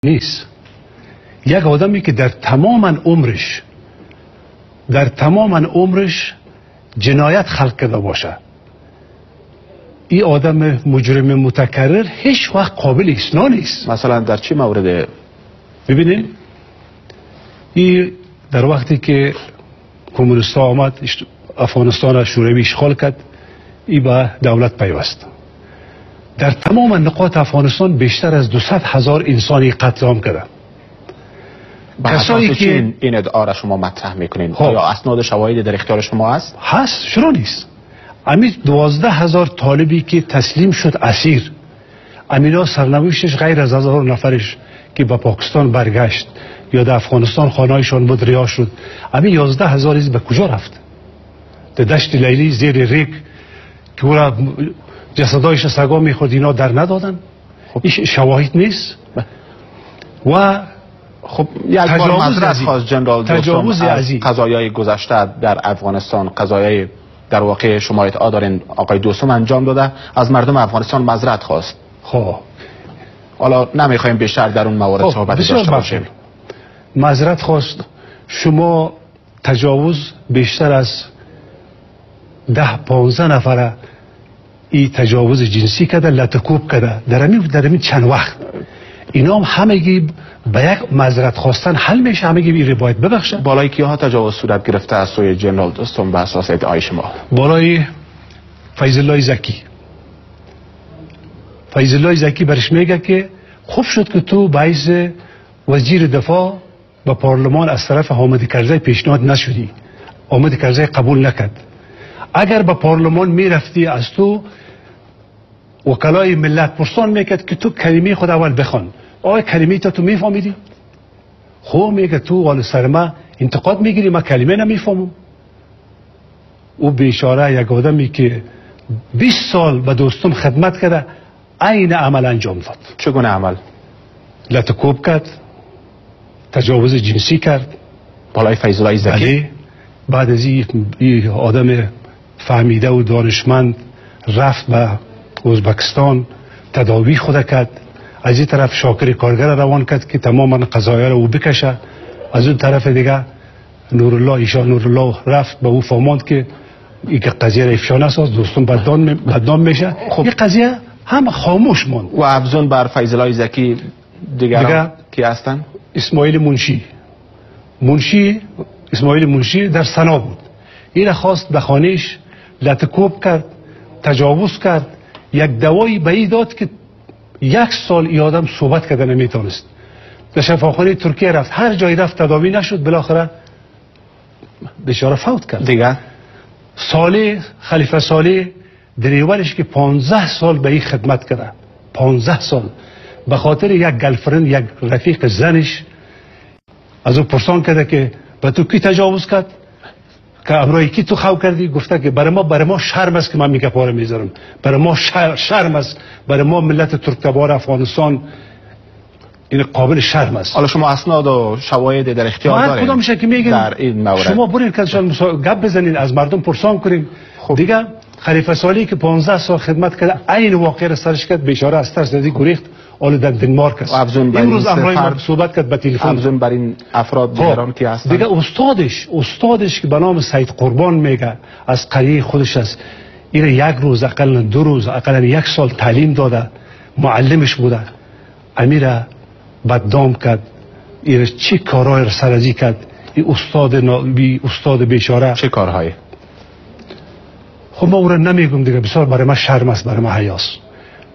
نیست. یک آدمی که در تمام عمرش جنایت خلق کرده باشه، این آدم مجرم متکرر هیچ وقت قابل اصلاح نیست. مثلا در چه مورد؟ ببینید، این در وقتی که کمونیستا آمد افغانستان را شوروی اشغال کرد، این به دولت پیوست. در تمام نقاط افغانستان بیشتر از 200,000 انسانی قتل عام کرده. کسایی که این ادعا را شما مطرح میکنین، یا اسناد شواهدی در اختیار شما هست؟ هست، چرا نیست؟ امی 12,000 طالبی که تسلیم شد اسیر، امینا سرنوشتش غیر از 1000 نفرش که به پاکستان برگشت یا در افغانستان خانهایشان بود رها شد، امی 11,000 به کجا رفت؟ در دشت لیلی زیر ریگ که اونا جسدایش سگا میخورد، اینا در ندادن؟ این شواهد نیست؟ و خب یک بار معذرت خواست جنرال دوستم از قضایای گذشته در افغانستان، قضایای در واقع شما ادعا دارین آقای دوستم انجام داده، از مردم افغانستان معذرت خواست. خب حالا نمیخوایم بیشتر در اون موارد صحبت داشته باشیم. معذرت خواست. شما تجاوز بیشتر از 10-15 نفره این تجاوز جنسی کرده، لطکوب کرده در همین چند وقت. اینا هم همگی به یک معذرت خواستن حل میشه، همگی این باید ببخشه. بالای کیها تجاوز صورت گرفته از سوی جنرال دوستم به اساس ادعای شما؟ بالای فیض الله زکی برش میگه که خوب شد که تو باعث وزیر دفاع به پارلمان از طرف حامد کرزی پیشنهاد نشدی، حامد کرزی قبول نکرد. اگر به پارلمان میرفتی از تو وکلای ملت پرسان میکرد که تو کلمه خود اول بخوان، آیا کلمه تو میفهمیدی؟ خب میگه تو وال سر ما انتقاد میگیری، ما کلمه نمیفهمم. او بیچاره یک آدمی که 20 سال به دوستم خدمت کرده عین عمل انجام داد. چگونه عمل؟ لطکوب کرد، تجاوز جنسی کرد بالای فیض الله زکی. بعد از این آدم فهمیده و دانشمند رفت به ازبکستان تداوی خود کرد. از این طرف شاکر کارگر روان کرد که تماما قضایا رو او بکشه. از اون طرف دیگه نورالله رفت به او فهماند که این قضیه را افشا نساز، دوستان بدنام میشه. خب این قضیه هم خاموش ماند. و افزون بر فیض الله زکی دیگه کی هستن؟ اسماعیل منشی در سنا بود. این خواست به خانهش لطکوب کرد، تجاوز کرد، یک دوایی به این داد که 1 سال ای آدم صحبت کرده نمیتونست. در شفاخانه ترکیه رفت، هر جایی رفت تداوی نشد، بالاخره بیچاره فوت کرد. دیگه خلیفه صالح دریورش که 15 سال به این خدمت کرده، 15 سال به خاطر یک گلفرند، یک رفیق زنش از او پرسان کرده که به تو کی تجاوز کرد، که امروی کی تو خو کردی؟ گفته که برای ما شرم است که من میکپاره میذارم، برای ما شرم است، برای ما ملت ترکتبار افغانستان این قابل شرم است. حالا شما اسناد و شواهد در اختیار دارید؟ کدام میشه که میگن در این مورد شما برین که گپ بزنین، از مردم پرسان کنین. خب دیگه خلیفه صالحی که 15 سال خدمت کرده عین واقعه را سرش کرد، بیچاره از ترس دیگه گریخت، حالا در دنمارک است. امروز امروز صحبت کرد به تلفن. افزون بر این افراد دیگران کی هستند؟ دیگه استادش که به نام سید قربان میگه، از قریه خودش است، این 1 روز اقلا 2 روز اقلا 1 سال تعلیم داده، معلمش بوده، امیره بدنام کرد. این چه کارهای را سرازی کرد این استاد بیچاره؟ چه کارهایی؟ خب ما او را نمیگم دیگه، بسیار برای ما شرم است، برای ما حیاست.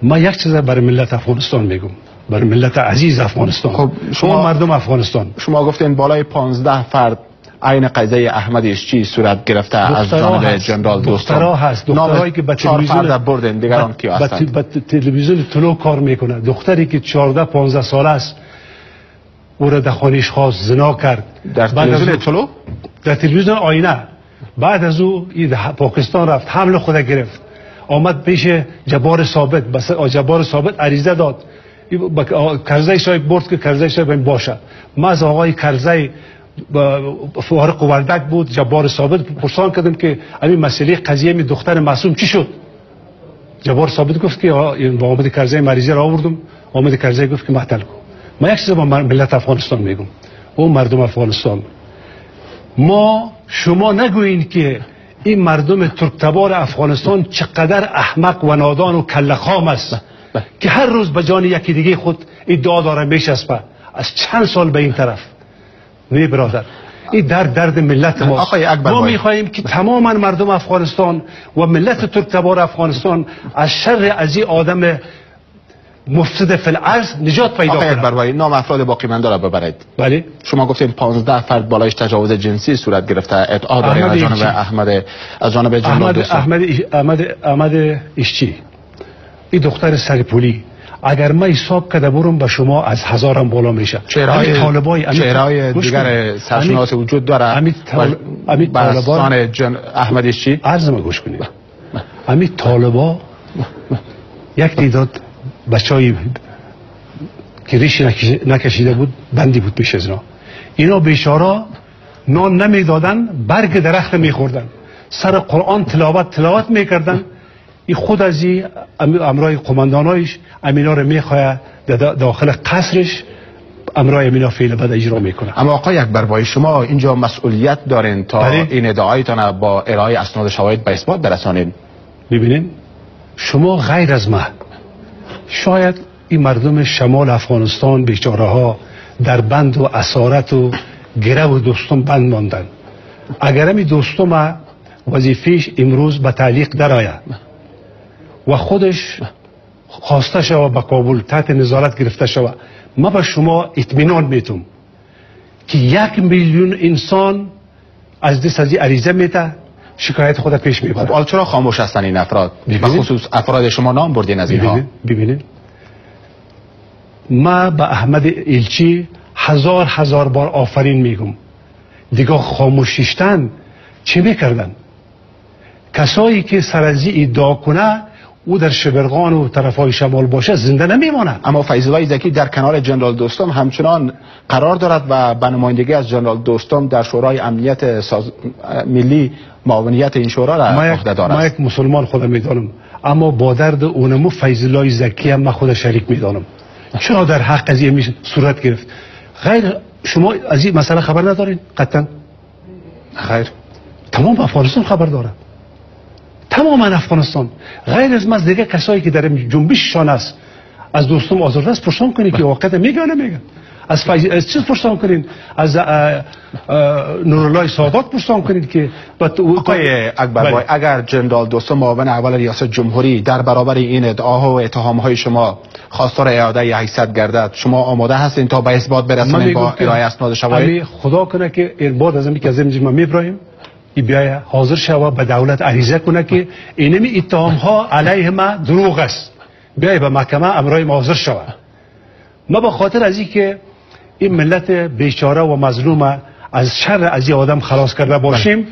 ما یک چیز برای ملت افغانستان میگم، برای ملت عزیز افغانستان. خب شما مردم افغانستان، شما گفتین بالای 15 فرد عین قضیه احمد اشچی صورت گرفته از جانب جنرال دوستم. دخترها هست، دخترایی که به تلویزیون بردن، دیگران کی هستند؟ به تلویزیون طلوع کار میکنه. دختری که 14-15 ساله است، او را در خانه‌اش خواست زنا کرد. در تلویزیون طلوع؟ در تلویزیون آینه. بعد از او پاکستان رفت، حمل خود گرفت، آمد پیش جبار ثابت، بس جبار ثابت عریضه داد، کرزی صاحب برد که کرزی صاحب باشه. ما از آقای کرزی فارق وردک بود، جبار ثابت پرسان کردم که همین مسئله قضیه می دختر معصوم چی شد؟ جبار ثابت گفت که با آمد کرزی مریضی را آوردم، آمد کرزی گفت که محتل کن. ما یک چیز با ملت افغانستان میگم، اون مردم افغانستان، شما نگوین که این مردم ترکتبار افغانستان چقدر احمق و نادان و کلخام است که هر روز به جان یکی دیگه خود ادعا داره میشسبه. از چند سال به این طرف نه برادر، این درد ملت ماست. ما میخواهیم که تماما مردم افغانستان و ملت ترکتبار افغانستان از شر از این آدم مفسد فی الارض نجات پیدا کنند. آقای اکبربایی، نام افراد باقی مانده را ببرید. بله. شما گفتید 15 فرد بالایش تجاوز جنسی صورت گرفته، ادعا دارید از جانب جنرال دوستم. احمد ایشچی، این دختر سرپولی، اگر ما حساب کرده برم به شما از 1000 هم بالا میشه. چهرهای دیگر سرشناس وجود داره. امید طالبان احمد ایشچی عرض ما گوش کنید. امید طالبا یک تعداد بچه‌ای که ریش نکشیده بود بندی بود پیش از اینا بیچارا نان نمیدادن، برگ درخت میخوردن، سر قرآن تلاوت میکردن. این خود از این امرای قماندانایش امینا رو میخواه داخل قصرش امرای امینا فعل بد اجرا میکنه. اما آقای اکبربایی، شما اینجا مسئولیت دارین تا این ادعایتان با ارائه اسناد شواهد به اثبات برسانید. ببینین شما غیر از ما، شاید این مردم شمال افغانستان بیچاره ها در بند و اسارت و گره و دوستم بند ماندن. اگر همی دوستم وظیفهش امروز به تعلیق درآید و خودش خواسته شوه به کابل تحت نظارت گرفته شوه، ما به شما اطمینان میتونم که 1 میلیون انسان از دست از عریضه میده شکایت خود پیش میبره. حالا چرا خاموش هستن این افراد؟ به خصوص افراد شما نام بردین از اینها. ببینید ما به احمد ایلچی هزار بار آفرین میگم. دیگه خاموشیشتن چه میکردن؟ کسایی که سرازی ادعا کنه او در شبرغان و طرفای شمال باشه زنده نمیمانه. اما فیض‌الله زکی در کنار جنرال دوستم همچنان قرار دارد و به نمایندگی از جنرال دوستم در شورای امنیت ملی معاونیت این شورا را عهده دارد. ما یک مسلمان خودم میدانم، اما با درد اونمو فیض‌الله زکی هم من خود شریک میدانم. چرا در حق قضیه می صورت گرفت؟ غیر شما از این مسئله خبر ندارین؟ قطعا خیر، تمام افغانستان خبر داره، تماما افغانستان. غیر از ما دیگه کسایی که در جنبششان است از دوستم آزرده است پرسان کنید که واقعا میگه یا نمیگه. از چیز پرسان کنید، از نورالله سادات پرسان کنید که آقای اکبربایی، اگر جنرال دوستم معاون اول ریاست جمهوری در برابر این ادعاها و اتهامهای شما خواستار اعاده حیثیت گردد، شما آماده هستین تا به اثبات برسونید با ارائه اسناد شواهد؟ خدا کنه که بعد از اینکه از این ما میبرایم ای بیای حاضر شوه به دولت عریضه کنه که اینمی اتهام ها علیه ما دروغ است، بیای به محکمه امرای ما حاضر شوه. ما به خاطر از این که این ملت بیچاره و مظلوم از شر از این آدم خلاص کرده باشیم،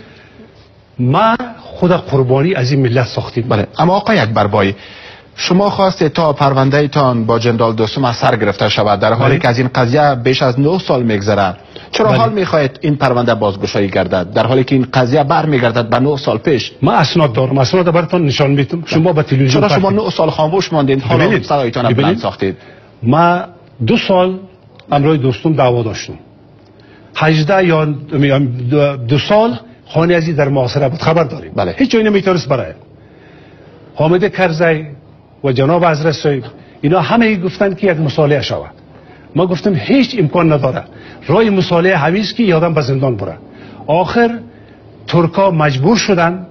ما خود قربانی از این ملت ساختیم. بله. اما آقای اکبربایی، شما خواستید تا پرونده ایتان با جنرال دوستم از سر گرفته شود در حالی که از این قضیه بیش از 9 سال میگذره. چرا حال میخواهید این پرونده بازگشایی گردد در حالی که این قضیه برمیگردد به 9 سال پیش؟ ما اسناد دارم، اسناد براتون نشان میدم. شما به تلویزیون چرا شما 9 سال خاموش ماندین حالا صدایتان بلند ساختید؟ ما 2 سال امروی دوستم دعوا داشتم، 18 یا 2 سال خانه ازی در محاصره بود، خبر داریم. بله. هیچ جایی نمیتونست برای حامد کرزی و جناب حضرت صاحب اینا همه گفتن که یک مصالحه شود. ما گفتم هیچ امکان نداره، رای مصالحه همیست که یادم به زندان بره. آخر ترکا مجبور شدن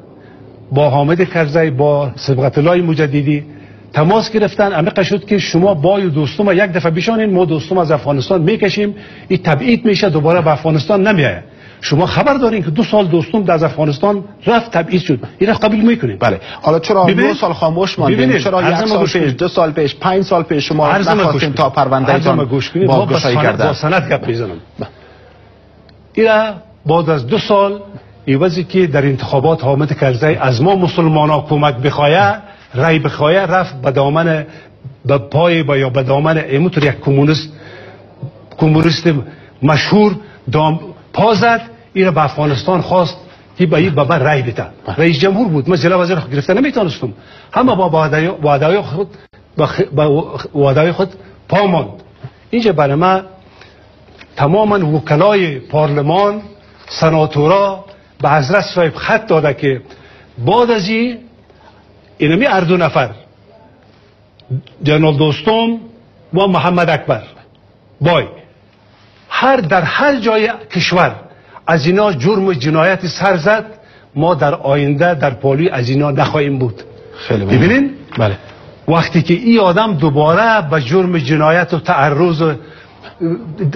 با حامد کرزی با صبغت الله مجددی تماس گرفتن. عمیق شد که شما با دوستم یک دفعه بشانین، ما دوستم از افغانستان میکشیم، این تبعید میشه، دوباره به افغانستان نمیایه. شما خبر دارین که 2 سال دوستم از افغانستان رفت، تبعید شد، این را قبول میکنین؟ بله. حالا چرا 2 سال خاموش ماندین؟ چرا 1 سال پیش، 2 سال پیش، 5 سال پیش شما نخواستین تا پرونده ایتان بازگشایی گردد؟ با سند گپ میزنم. اینا بعد از 2 سال ایوازی که در انتخابات حامد کرزی از ما مسلمانا کمک بخواه، رای بخواه، رفت به دامن به پای با یا به دامن اموتر یک کمونیست مشهور پا زد. این به افغانستان خواست که به این بابا رای بده. رئیس جمهور بود، من جلو وزیر گرفته نمیتونستم، همه با وعده خود پا ماند اینجا برای ما تماما وکلای پارلمان سناتورا به حضرت صاحب خط داده که بعد از اینمی اردو نفر جنرال دوستم و محمد اکبر بای در هر جای کشور از اینا جرم و جنایت سر زد، ما در آینده در پالوی از اینا نخواهیم بود. خیلی ببینین بله. وقتی که این آدم دوباره به جرم جنایت و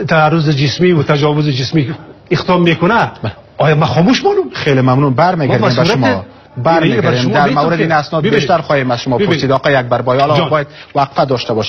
تعرض جسمی و تجاوز جسمی اقدام میکنه، آیا ما خاموش مانم؟ خیلی ممنون. برمیگردیم به شما. برمیگردیم در مورد این اسناد بیشتر خواهیم از شما پرسید. آقای اکبر بای، حالا باید وقفه داشته باشیم.